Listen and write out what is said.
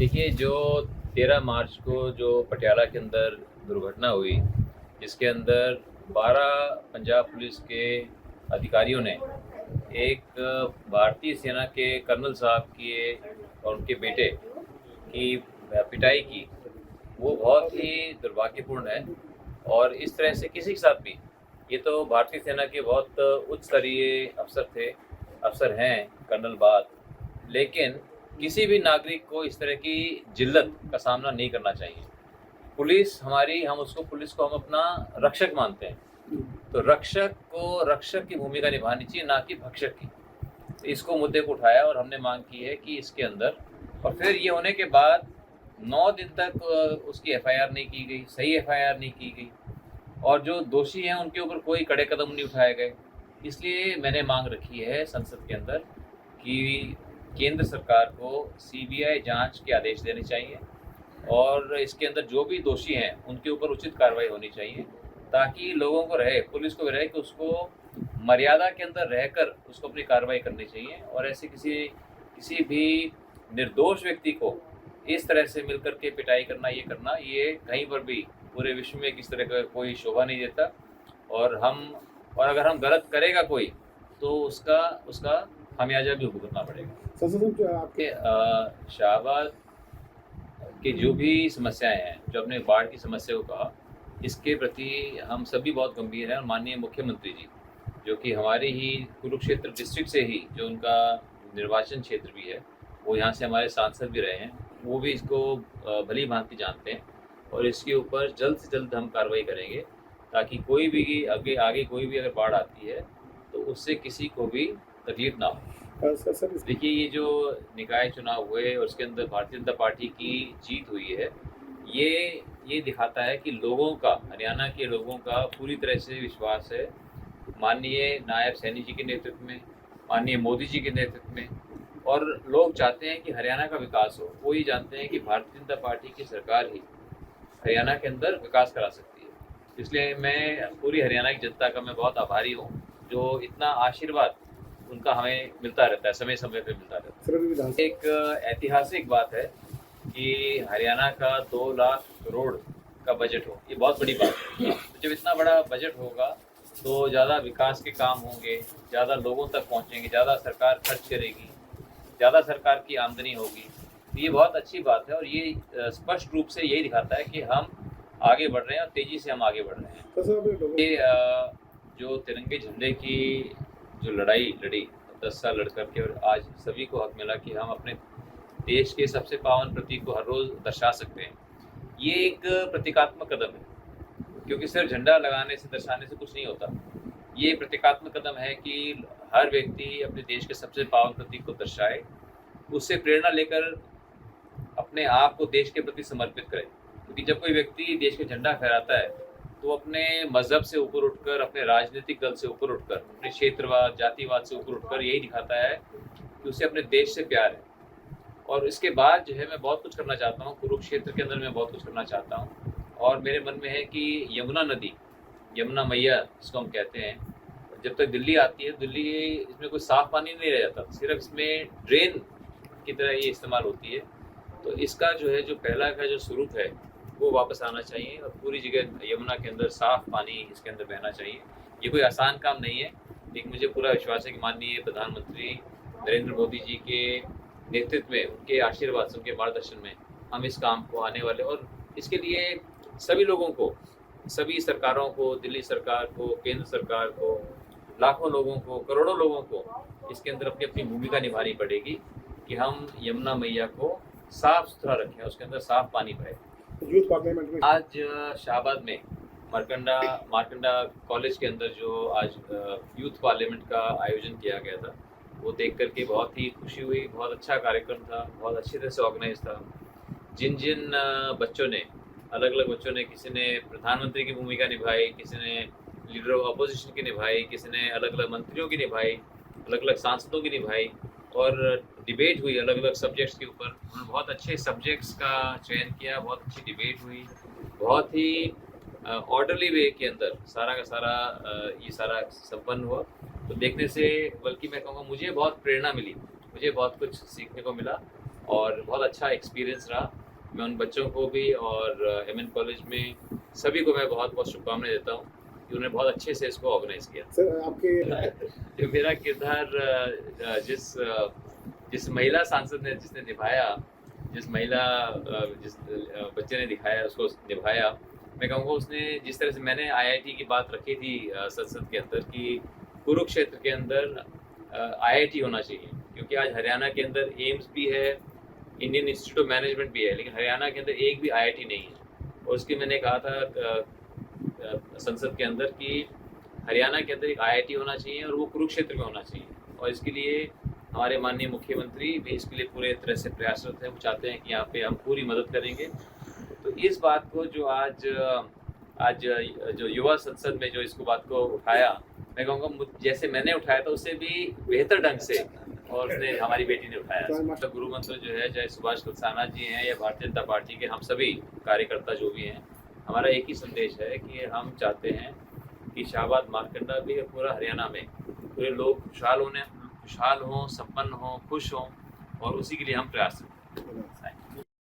देखिए, जो 13 मार्च को जो पटियाला के अंदर दुर्घटना हुई, जिसके अंदर 12 पंजाब पुलिस के अधिकारियों ने एक भारतीय सेना के कर्नल साहब की और उनके बेटे की पिटाई की, वो बहुत ही दुर्भाग्यपूर्ण है। और इस तरह से किसी के साथ भी, ये तो भारतीय सेना के बहुत उच्च स्तरीय अफसर हैं कर्नल बात, लेकिन किसी भी नागरिक को इस तरह की जिल्लत का सामना नहीं करना चाहिए। पुलिस को हम अपना रक्षक मानते हैं, तो रक्षक को रक्षक की भूमिका निभानी चाहिए, ना कि भक्षक की। तो इसको मुद्दे को उठाया और हमने मांग की है कि इसके अंदर, और फिर ये होने के बाद 9 दिन तक उसकी एफआईआर नहीं की गई, सही एफआईआर नहीं की गई, और जो दोषी हैं उनके ऊपर कोई कड़े कदम नहीं उठाए गए। इसलिए मैंने मांग रखी है संसद के अंदर कि केंद्र सरकार को सीबीआई जांच के आदेश देने चाहिए और इसके अंदर जो भी दोषी हैं उनके ऊपर उचित कार्रवाई होनी चाहिए, ताकि लोगों को रहे, पुलिस को भी रहे कि उसको मर्यादा के अंदर रहकर उसको अपनी कार्रवाई करनी चाहिए। और ऐसे किसी भी निर्दोष व्यक्ति को इस तरह से मिलकर के पिटाई करना, ये कहीं पर भी पूरे विश्व में किस तरह का कोई शोभा नहीं देता। और अगर हम गलत करेगा कोई, तो उसका खामियाजा भी भुगतना पड़ेगा। आपके शाहबाद की जो भी समस्याएं हैं, जो अपने बाढ़ की समस्या को कहा, इसके प्रति हम सभी बहुत गंभीर हैं। और माननीय मुख्यमंत्री जी, जो कि हमारे ही कुरुक्षेत्र डिस्ट्रिक्ट से ही जो उनका निर्वाचन क्षेत्र भी है, वो यहाँ से हमारे सांसद भी रहे हैं, वो भी इसको भली भांति जानते हैं। और इसके ऊपर जल्द से जल्द हम कार्रवाई करेंगे, ताकि कोई भी आगे कोई भी अगर बाढ़ आती है तो उससे किसी को भी तकलीफ ना हो। देखिए, ये जो निकाय चुनाव हुए और उसके अंदर भारतीय जनता पार्टी की जीत हुई है, ये दिखाता है कि हरियाणा के लोगों का पूरी तरह से विश्वास है माननीय नायब सैनी जी के नेतृत्व में, माननीय मोदी जी के नेतृत्व में। और लोग चाहते हैं कि हरियाणा का विकास हो। वो ये जानते हैं कि भारतीय जनता पार्टी की सरकार ही हरियाणा के अंदर विकास करा सकती है। इसलिए मैं पूरी हरियाणा की जनता का मैं बहुत आभारी हूँ, जो इतना आशीर्वाद उनका हमें मिलता रहता है, समय समय पे मिलता रहता है। एक ऐतिहासिक बात है कि हरियाणा का 2 लाख करोड़ का बजट हो, ये बहुत बड़ी बात है। तो जब इतना बड़ा बजट होगा तो ज़्यादा विकास के काम होंगे, ज़्यादा लोगों तक पहुँचेंगे, ज़्यादा सरकार खर्च करेगी, ज़्यादा सरकार की आमदनी होगी। तो ये बहुत अच्छी बात है और ये स्पष्ट रूप से यही दिखाता है कि हम आगे बढ़ रहे हैं और तेज़ी से हम आगे बढ़ रहे हैं। ये जो तिरंगे झंडे की जो लड़ाई लड़ी 10 साल लड़ करके, और आज सभी को हक मिला कि हम अपने देश के सबसे पावन प्रतीक को हर रोज़ दर्शा सकते हैं। ये एक प्रतीकात्मक कदम है, क्योंकि सिर्फ झंडा लगाने से, दर्शाने से कुछ नहीं होता। ये प्रतीकात्मक कदम है कि हर व्यक्ति अपने देश के सबसे पावन प्रतीक को दर्शाए, उससे प्रेरणा लेकर अपने आप को देश के प्रति समर्पित करे। क्योंकि जब कोई व्यक्ति देश का झंडा फहराता है, तो अपने मज़हब से ऊपर उठकर, अपने राजनीतिक दल से ऊपर उठकर, अपने क्षेत्रवाद, जातिवाद से ऊपर उठकर यही दिखाता है कि उसे अपने देश से प्यार है। और इसके बाद जो है, मैं बहुत कुछ करना चाहता हूँ, कुरुक्षेत्र के अंदर मैं बहुत कुछ करना चाहता हूँ। और मेरे मन में है कि यमुना मैया जिसको हम कहते हैं, जब तक दिल्ली आती है, इसमें कोई साफ़ पानी नहीं रह जाता, सिर्फ इसमें ड्रेन की तरह ये इस्तेमाल होती है। तो इसका जो है, जो पहला का जो स्वरूप है, वो वापस आना चाहिए और पूरी जगह यमुना के अंदर साफ़ पानी इसके अंदर बहना चाहिए। ये कोई आसान काम नहीं है, लेकिन मुझे पूरा विश्वास है कि माननीय प्रधानमंत्री नरेंद्र मोदी जी के नेतृत्व में, उनके आशीर्वाद से, उनके मार्गदर्शन में हम इस काम को आने वाले। और इसके लिए सभी लोगों को, सभी सरकारों को, दिल्ली सरकार को, केंद्र सरकार को, लाखों लोगों को, करोड़ों लोगों को इसके अंदर अपनी अपनी भूमिका निभानी पड़ेगी कि हम यमुना मैया को साफ सुथरा रखें, उसके अंदर साफ पानी बहे। यूथ पार्लियामेंट में आज शाहबाद में मार्कंडा कॉलेज के अंदर जो आज यूथ पार्लियामेंट का आयोजन किया गया था, वो देख करके बहुत ही खुशी हुई। बहुत अच्छा कार्यक्रम था, बहुत अच्छी तरह से ऑर्गेनाइज था। जिन बच्चों ने, अलग अलग बच्चों ने, किसी ने प्रधानमंत्री की भूमिका निभाई, किसी ने लीडर ऑफ अपोजिशन की निभाई, किसी ने अलग अलग मंत्रियों की निभाई, अलग अलग सांसदों की निभाई, और डिबेट हुई अलग अलग सब्जेक्ट्स के ऊपर। उन्होंने बहुत अच्छे सब्जेक्ट्स का चयन किया, बहुत अच्छी डिबेट हुई, बहुत ही ऑर्डरली वे के अंदर सारा का सारा ये सारा संपन्न हुआ। तो देखने से, बल्कि मैं कहूँगा, मुझे बहुत प्रेरणा मिली, मुझे बहुत कुछ सीखने को मिला। और बहुत अच्छा एक्सपीरियंस रहा। मैं उन बच्चों को भी और एमएन कॉलेज में सभी को मैं बहुत बहुत शुभकामनाएं देता हूँ कि उन्होंने बहुत अच्छे से इसको ऑर्गेनाइज किया। सर आपके जो मेरा किरदार जिस महिला सांसद ने जिसने निभाया, जिस बच्चे ने दिखाया उसको निभाया, मैं कहूँगा उसने जिस तरह से मैंने आईआईटी की बात रखी थी संसद के अंदर कि कुरुक्षेत्र के अंदर आईआईटी होना चाहिए, क्योंकि आज हरियाणा के अंदर एम्स भी है, इंडियन इंस्टीट्यूट ऑफ मैनेजमेंट भी है, लेकिन हरियाणा के अंदर एक भी आईआईटी नहीं है। और उसकी मैंने कहा था संसद के अंदर कि हरियाणा के अंदर एक आईआईटी होना चाहिए और वो कुरुक्षेत्र में होना चाहिए, और इसके लिए हमारे माननीय मुख्यमंत्री भी इसके लिए पूरे तरह से प्रयासरत हैं। वो चाहते हैं कि यहाँ पे हम पूरी मदद करेंगे। तो इस बात को जो आज जो युवा संसद में जो इसको बात को उठाया, मैं कहूँगा जैसे मैंने उठाया था उससे भी बेहतर ढंग से और उसने हमारी बेटी ने उठाया। तो गुरु मंत्र जो है, चाहे सुभाष कलसाना जी हैं या भारतीय जनता पार्टी के हम सभी कार्यकर्ता जो भी हैं, हमारा एक ही संदेश है कि हम चाहते हैं कि शाहबाद मारकंडा भी पूरा हरियाणा में पूरे लोग खुशहाल हों, संपन्न हों, खुश हों, और उसी के लिए हम प्रयास करें।